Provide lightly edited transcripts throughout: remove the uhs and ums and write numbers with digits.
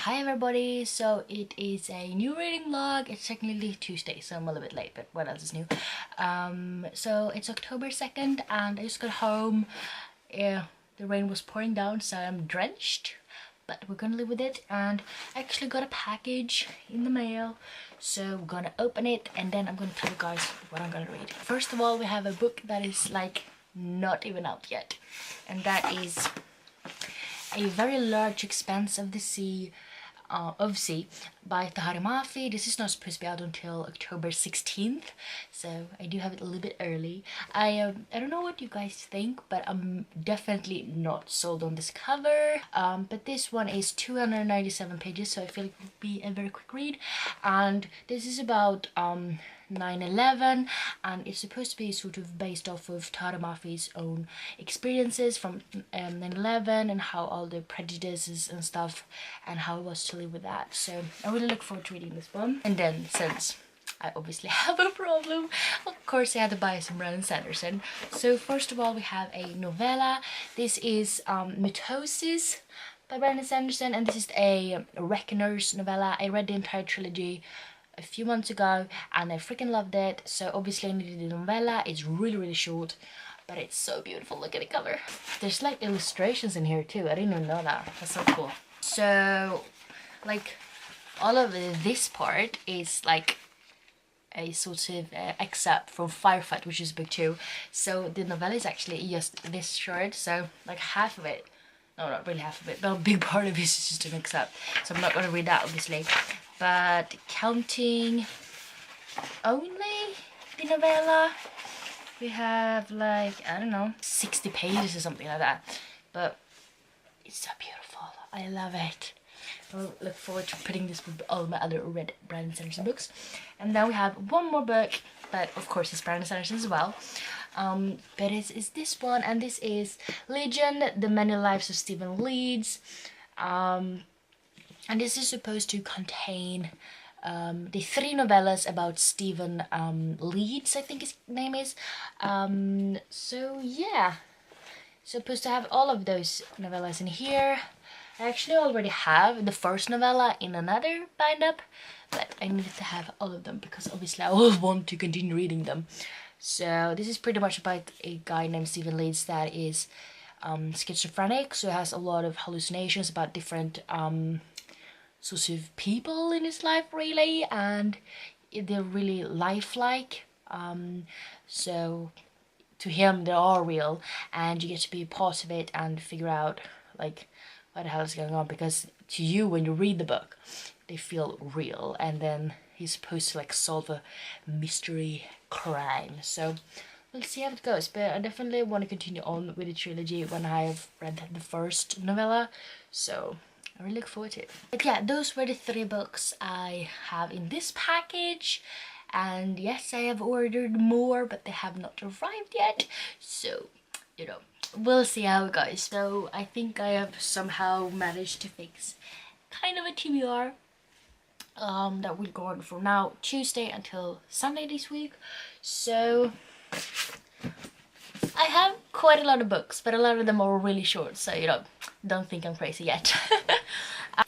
Hi everybody, so it is a new reading vlog. It's technically Tuesday, so I'm a little bit late, but what else is new? So it's October 2nd and I just got home. Yeah, the rain was pouring down, so I'm drenched, but we're gonna live with it. And I actually got a package in the mail, so we're gonna open it and then I'm gonna tell you guys what I'm gonna read. First of all, we have a book that is like not even out yet, and that is A Very Large Expanse of the Sea by Tahari Mafi. This is not supposed to be out until October 16th, so I do have it a little bit early. I don't know what you guys think, but I'm definitely not sold on this cover. But this one is 297 pages, so I feel it would be a very quick read. And this is about 9/11, and it's supposed to be sort of based off of Tahari Mafi's own experiences from 9/11 and how all the prejudices and stuff and how it was to live with that. So I really look forward to reading this one. And then, since I obviously have a problem, of course I had to buy some Brandon Sanderson. So first of all, we have a novella. This is Mitosis by Brandon Sanderson, and this is a Reckoners novella. I read the entire trilogy a few months ago and I freaking loved it, so obviously I needed the novella. It's really short, but it's so beautiful. Look at the cover. There's like illustrations in here too. I didn't even know that. That's so cool. So like all of this part is like a sort of excerpt from Firefight, which is book 2. So the novella is actually just this short, so like half of it, no, not really half of it, but a big part of it is just an excerpt, so I'm not going to read that obviously. But counting only the novella, we have like, I don't know, 60 pages or something like that. But it's so beautiful. I love it. I look forward to putting this with all my other read Brandon Sanderson books. And then we have one more book that of course is Brandon Sanderson as well. But it's this one, and this is Legion, The Many Lives of Stephen Leeds. And this is supposed to contain the 3 novellas about Stephen Leeds, I think his name is. So yeah, supposed to have all of those novellas in here. I actually already have the first novella in another bind-up, but I needed to have all of them because obviously I will want to continue reading them. So this is pretty much about a guy named Stephen Leeds that is schizophrenic, so he has a lot of hallucinations about different sorts of people in his life really, and they're really lifelike. So to him they are real, and you get to be part of it and figure out like what the hell is going on, because to you when you read the book they feel real, and then he's supposed to like solve a mystery crime. So we'll see how it goes, but I definitely want to continue on with the trilogy when I have read the first novella, so I really look forward to it. But yeah, those were the 3 books I have in this package. And yes, I have ordered more, but they have not arrived yet. So, you know, we'll see how it goes. So I think I have somehow managed to fix kind of a TBR that will go on from now Tuesday until Sunday this week. So I have quite a lot of books, but a lot of them are really short, so you know, don't think I'm crazy yet.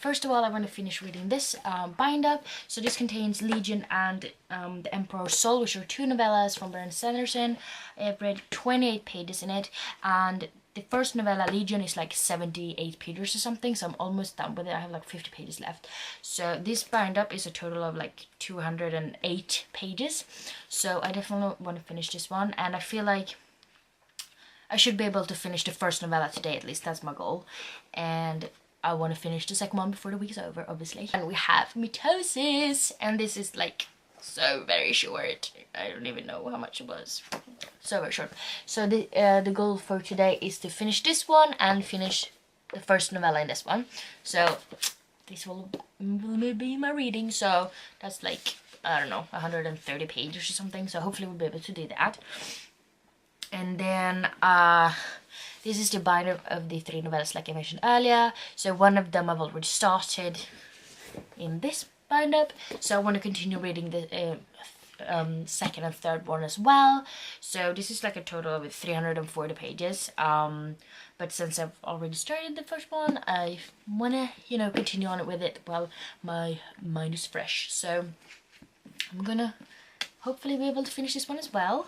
First of all, I want to finish reading this bind-up. So this contains Legion and The Emperor's Soul, which are 2 novellas from Brandon Sanderson. I've read 28 pages in it, and the first novella, Legion, is like 78 pages or something, so I'm almost done with it. I have like 50 pages left. So this bind-up is a total of like 208 pages. So I definitely want to finish this one, and I feel like I should be able to finish the first novella today, at least that's my goal. And I want to finish the second one before the week's over, obviously. And we have Mitosis, and this is like so very short. I don't even know how much it was. So very short. So the goal for today is to finish this one and finish the first novella in this one. So this will be my reading. So that's like, I don't know, 130 pages or something. So hopefully we'll be able to do that. And then this is the binder of the 3 novellas like I mentioned earlier. So one of them I've already started in this bind-up, so I want to continue reading the second and third one as well. So this is like a total of 340 pages. But since I've already started the first one, I wanna, you know, continue on with it while my mind is fresh. So I'm gonna hopefully be able to finish this one as well.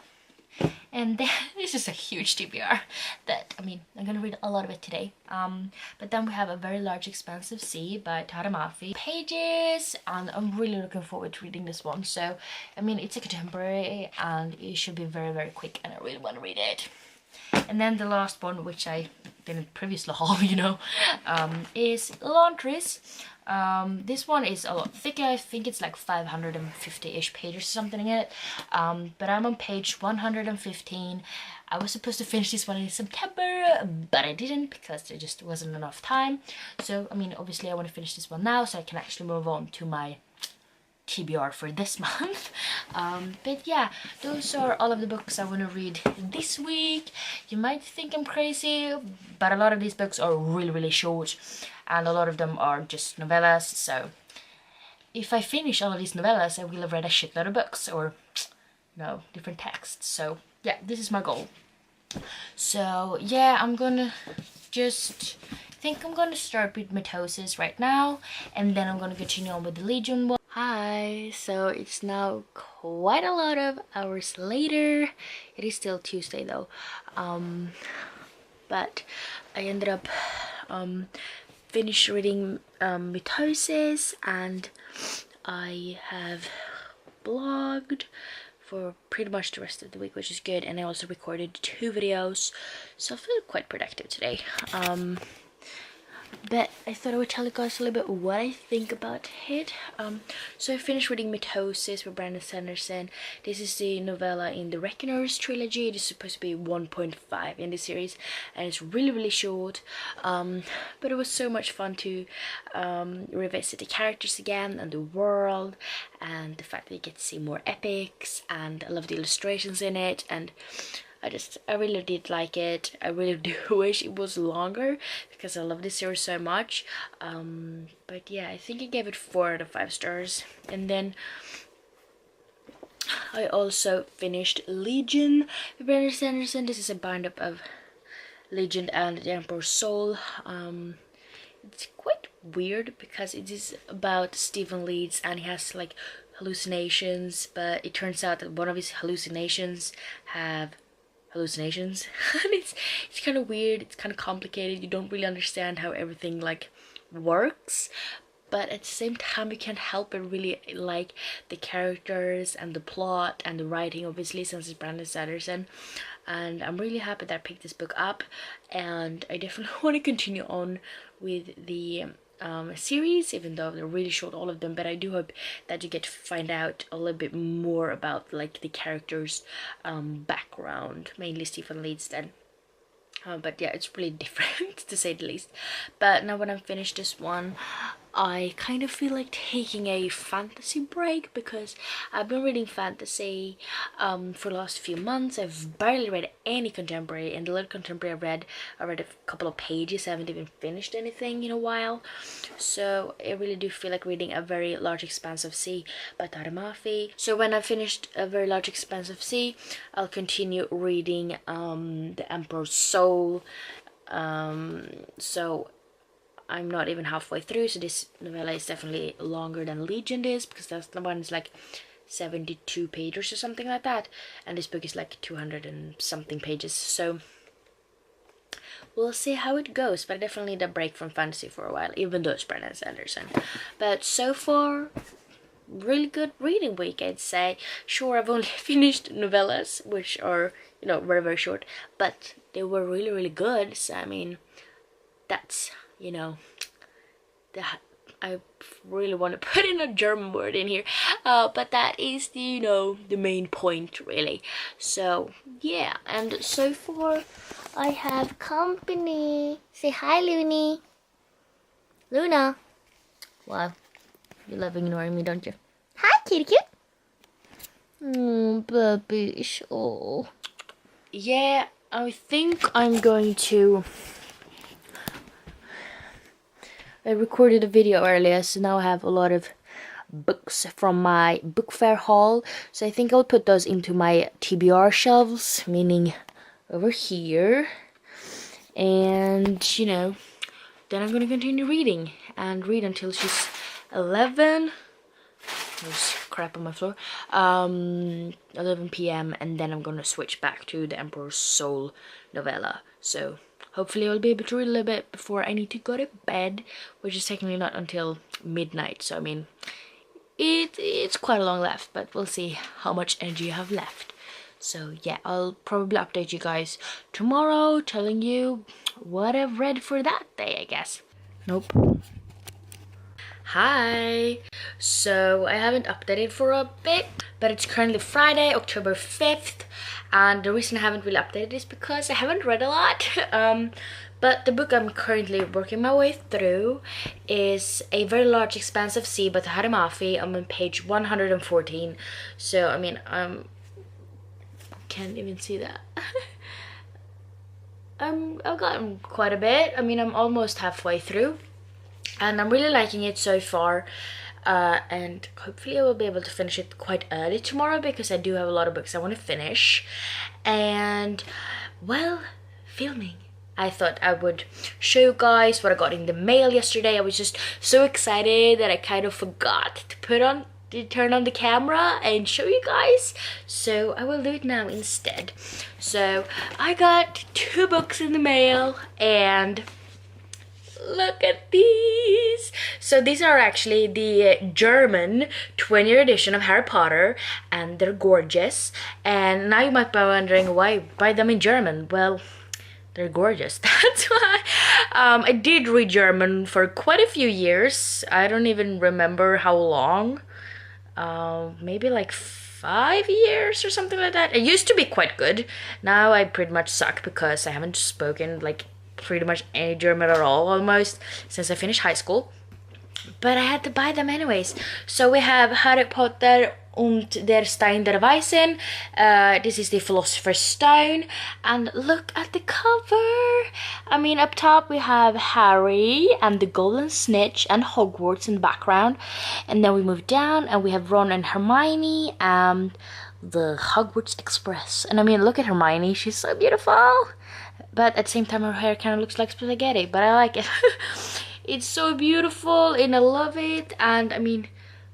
And then this is a huge TBR that, I mean, I'm gonna read a lot of it today. But then we have A Very Large Expansive Sea by Tara Mafi. Pages, and I'm really looking forward to reading this one. So, I mean, it's a contemporary and it should be very, very quick, and I really want to read it. And then the last one, which I didn't previously haul, you know, is Elantris. This one is a lot thicker. I think it's like 550-ish pages or something in it. But I'm on page 115. I was supposed to finish this one in September, but I didn't because there just wasn't enough time. So, I mean, obviously I want to finish this one now so I can actually move on to my TBR for this month. But yeah, those are all of the books I want to read this week. You might think I'm crazy, but a lot of these books are really, really short, and a lot of them are just novellas. So if I finish all of these novellas, I will have read a shitload of books, or no, different texts. So yeah, this is my goal. So yeah, I'm gonna just think I'm gonna start with Mitosis right now, and then I'm gonna continue on with the Legion one. Hi, so it's now quite a lot of hours later. It is still Tuesday though, but I ended up finished reading Mitosis, and I have blogged for pretty much the rest of the week, which is good, and I also recorded 2 videos, so I feel quite productive today. But I thought I would tell you guys a little bit what I think about it. So I finished reading Mitosis by Brandon Sanderson. This is the novella in the Reckoners trilogy. It is supposed to be 1.5 in the series, and it's really, really short. But it was so much fun to revisit the characters again, and the world, and the fact that you get to see more epics, and I love the illustrations in it, and I really did like it. I really do wish it was longer because I love this series so much. But yeah, I think I gave it 4 out of 5 stars. And then I also finished Legion by Brandon Sanderson. This is a bind-up of Legion and the Emperor's Soul. It's quite weird because it is about Stephen Leeds, and he has like hallucinations, but it turns out that one of his hallucinations have hallucinations. And it's kind of weird, it's kind of complicated, you don't really understand how everything like works, but at the same time you can't help but really like the characters and the plot and the writing, obviously, since it's Brandon Sanderson. And I'm really happy that I picked this book up, and I definitely want to continue on with the series, even though they're really short, all of them. But I do hope that you get to find out a little bit more about like the characters' background, mainly Stephen Leeds then. But yeah, it's really different to say the least. But now when I'm finished this one, I kind of feel like taking a fantasy break, because I've been reading fantasy for the last few months. I've barely read any contemporary, and the little contemporary I read a couple of pages. I haven't even finished anything in a while. So I really do feel like reading A Very Large Expansive Sea by Tara Mafi. So when I've finished A Very Large Expansive Sea, I'll continue reading The Emperor's Soul. So I'm not even halfway through, so this novella is definitely longer than Legion is, because that's the one is like 72 pages or something like that, and this book is like 200 and something pages. So we'll see how it goes, but I definitely need a break from fantasy for a while, even though it's Brandon Sanderson. But so far, really good reading week, I'd say. Sure, I've only finished novellas, which are, you know, very, very short, but they were really, really good. So I mean, that's, you know, that I really want to put in a German word in here, but that is the, you know, the main point really. So yeah, and so far I have company. Say hi, Looney. Luna. Wow, you love ignoring me, don't you? Hi, kitty kit. Oh, puppies. Oh yeah, I think I'm going to, I recorded a video earlier, so now I have a lot of books from my book fair haul. So I think I'll put those into my TBR shelves, meaning over here. And, you know, then I'm gonna continue reading and read until she's 11. There's crap on my floor. 11 p.m. and then I'm gonna switch back to the Emperor's Soul novella. So hopefully I'll be able to read a little bit before I need to go to bed, which is technically not until midnight. So I mean, it's quite a long left, but we'll see how much energy I have left. So yeah, I'll probably update you guys tomorrow, telling you what I've read for that day, I guess. Nope. Hi! So I haven't updated for a bit, but it's currently Friday, October 5th, and the reason I haven't really updated is because I haven't read a lot. But the book I'm currently working my way through is A Very Large Expanse of Sea by Tahari Mafi. I'm on page 114. So, I mean, can't even see that. I've gotten quite a bit. I mean, I'm almost halfway through. And I'm really liking it so far, and hopefully I will be able to finish it quite early tomorrow, because I do have a lot of books I want to finish. And, well, filming. I thought I would show you guys what I got in the mail yesterday. I was just so excited that I kind of forgot to turn on the camera and show you guys. So I will do it now instead. So I got 2 books in the mail, and look at these. So these are actually the German 20th edition of Harry Potter, and they're gorgeous. And now you might be wondering, why buy them in German? Well, they're gorgeous. That's why. I did read German for quite a few years. I don't even remember how long. Maybe like 5 years or something like that. It used to be quite good. Now I pretty much suck because I haven't spoken like pretty much any German at all almost since I finished high school, but I had to buy them anyways. So we have Harry Potter und der Stein der Weisen. This is the Philosopher's Stone, and look at the cover. I mean, up top we have Harry and the Golden Snitch and Hogwarts in the background, and then we move down and we have Ron and Hermione and the Hogwarts Express. And I mean, look at Hermione, she's so beautiful. But at the same time, her hair kind of looks like spaghetti, but I like it. It's so beautiful, and I love it. And I mean,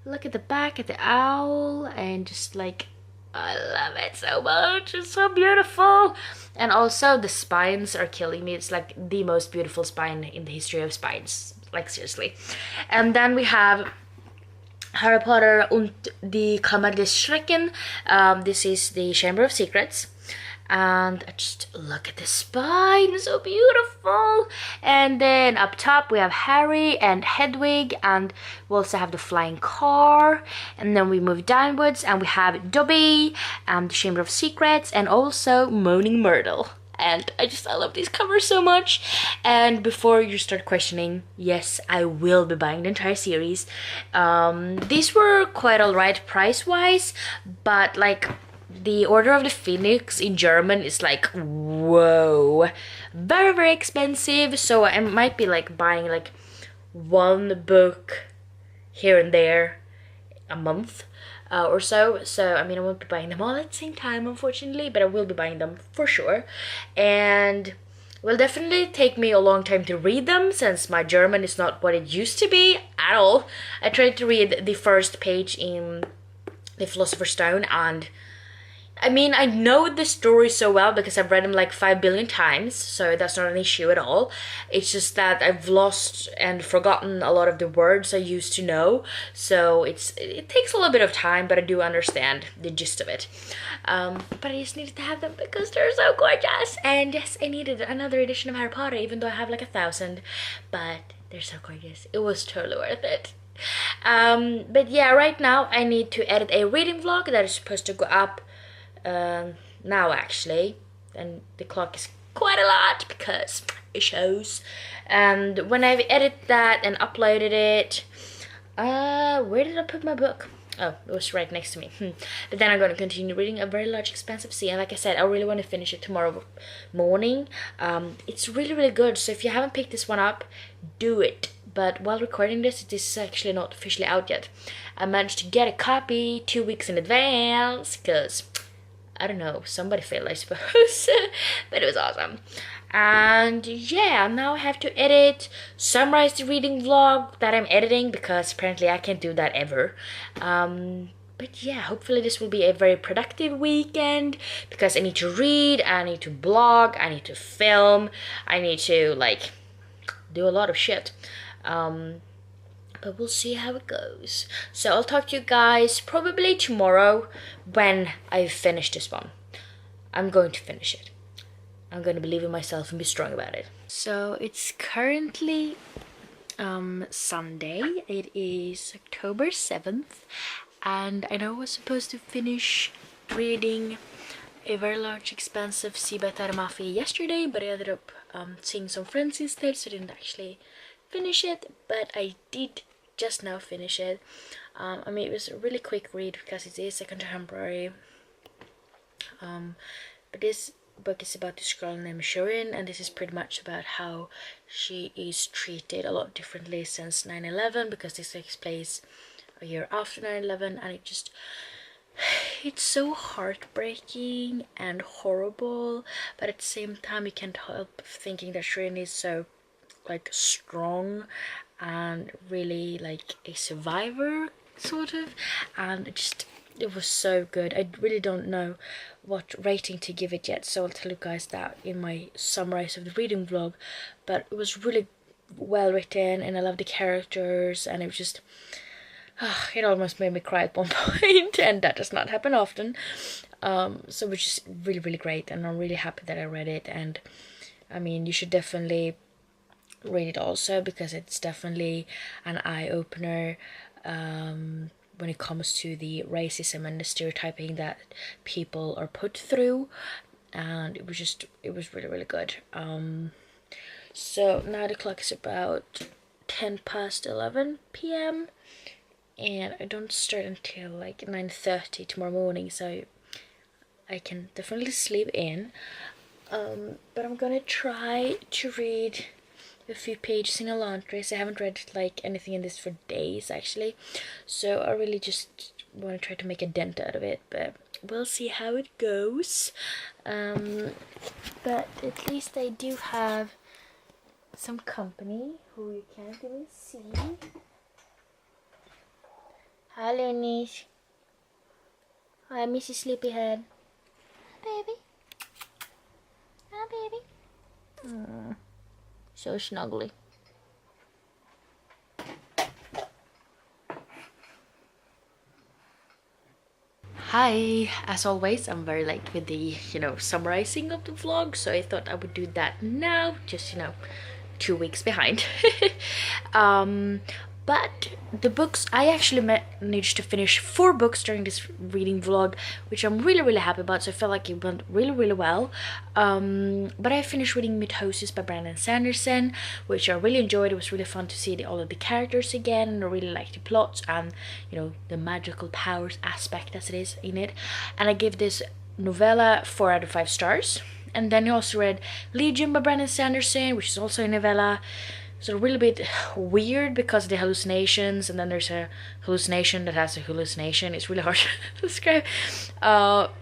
look at the back at the owl, and just like, I love it so much. It's so beautiful. And also, the spines are killing me. It's like the most beautiful spine in the history of spines. Like, seriously. And then we have Harry Potter und die Kammer des Schrecken. This is the Chamber of Secrets. And just look at the spine, so beautiful. And then up top we have Harry and Hedwig, and we also have the flying car. And then we move downwards and we have Dobby and the Chamber of Secrets, and also Moaning Myrtle. And I love these covers so much. And before you start questioning, yes, I will be buying the entire series. These were quite alright price-wise, but like, the Order of the Phoenix in German is like, whoa, very, very expensive. So I might be like buying like 1 book here and there a month or so. So I mean, I won't be buying them all at the same time, unfortunately, but I will be buying them for sure. And it will definitely take me a long time to read them, since my German is not what it used to be at all. I tried to read the first page in the Philosopher's Stone, and I mean, I know the story so well because I've read them like 5 billion times, so that's not an issue at all. It's just that I've lost and forgotten a lot of the words I used to know, so it takes a little bit of time, but I do understand the gist of it. But I just needed to have them because they're so gorgeous. And yes, I needed another edition of Harry Potter, even though I have like 1,000, but they're so gorgeous. It was totally worth it. But yeah, right now I need to edit a reading vlog that is supposed to go up now actually, and the clock is quite a lot because it shows. And when I've edited that and uploaded it, where did I put my book? Oh, it was right next to me. But then I'm going to continue reading A Very Large Expanse of Sea, and like I said, I really want to finish it tomorrow morning. It's really, really good, so if you haven't picked this one up, do it. but while recording this, it is actually not officially out yet. I managed to get a copy 2 weeks in advance because, I don't know, somebody failed, I suppose. But it was awesome. And yeah, now I have to edit, summarize the reading vlog that I'm editing, because apparently I can't do that ever. But yeah, hopefully this will be a very productive weekend, because I need to read, I need to blog, I need to film, I need to like do a lot of shit. But we'll see how it goes. So I'll talk to you guys probably tomorrow when I've finished this one. I'm going to finish it. I'm going to believe in myself and be strong about it. So it's currently Sunday. It is October 7th. And I know I was supposed to finish reading A Very Large Expansive Sea by Taramafi yesterday, but I ended up seeing some friends instead, so I didn't actually finish it. But I did just now finish it. I mean, it was a really quick read because it is a contemporary. But this book is about this girl named Shirin, and this is pretty much about how she is treated a lot differently since 9/11, because this takes place a year after 9/11, and it's so heartbreaking and horrible, but at the same time you can't help thinking that Shirin is so like strong and really like a survivor sort of, and it was so good. I really don't know what rating to give it yet, so I'll tell you guys that in my summarize of the reading vlog. But it was really well written, and I love the characters, and it was just it almost made me cry at one point, and that does not happen often. So it was just really, really great, and I'm really happy that I read it. And I mean, you should definitely read it also, because it's definitely an eye-opener when it comes to the racism and the stereotyping that people are put through. And it was really, really good. So now the clock is about 11 p.m. and I don't start until like 9:30 tomorrow morning, so I can definitely sleep in. But I'm gonna try to read a few pages in a laundry, so I haven't read like anything in this for days actually, so I really just want to try to make a dent out of it, but we'll see how it goes. But at least I do have some company who you can't even see. Hi, Loonies. Hi, Mrs. Sleepyhead. Hi, baby. Hi, baby. So snuggly. Hi, as always, I'm very late with the, summarizing of the vlog, so I thought I would do that now, just, 2 weeks behind. But the books, I actually managed to finish 4 books during this reading vlog, which I'm really, really happy about, so I felt like it went really, really well. But I finished reading Mitosis by Brandon Sanderson, which I really enjoyed. It was really fun to see all of the characters again, and I really liked the plots and, the magical powers aspect as it is in it. And I give this novella 4 out of 5 stars. And then I also read Legion by Brandon Sanderson, which is also a novella. It's a really bit weird because of the hallucinations, and then there's a hallucination that has a hallucination. It's really hard to describe.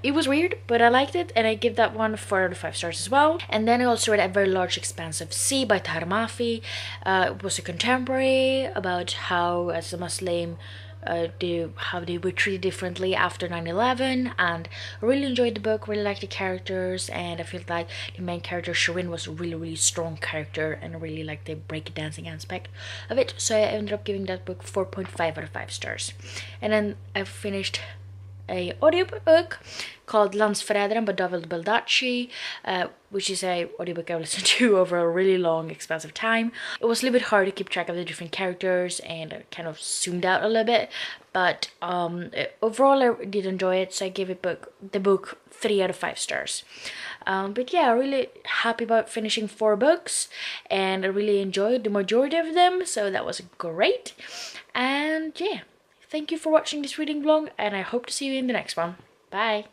It was weird, but I liked it, and I give that one 4 out of 5 stars as well. And then I also read A Very Large Expansive Sea by Tahar Mafi. It was a contemporary about how, as a Muslim, how they were treated differently after 9/11, and I really enjoyed the book, really liked the characters, and I feel like the main character Shirin was a really, really strong character, and I really liked the breakdancing aspect of it, so I ended up giving that book 4.5 out of 5 stars. And then I finished a audiobook called Landsförrädaren by David Baldacci, which is a audiobook I listened to over a really long, expansive time. It was a little bit hard to keep track of the different characters, and I kind of zoomed out a little bit, but overall I did enjoy it, so I gave the book 3 out of 5 stars. But yeah, I'm really happy about finishing 4 books, and I really enjoyed the majority of them, so that was great. And yeah, thank you for watching this reading vlog, and I hope to see you in the next one. Bye!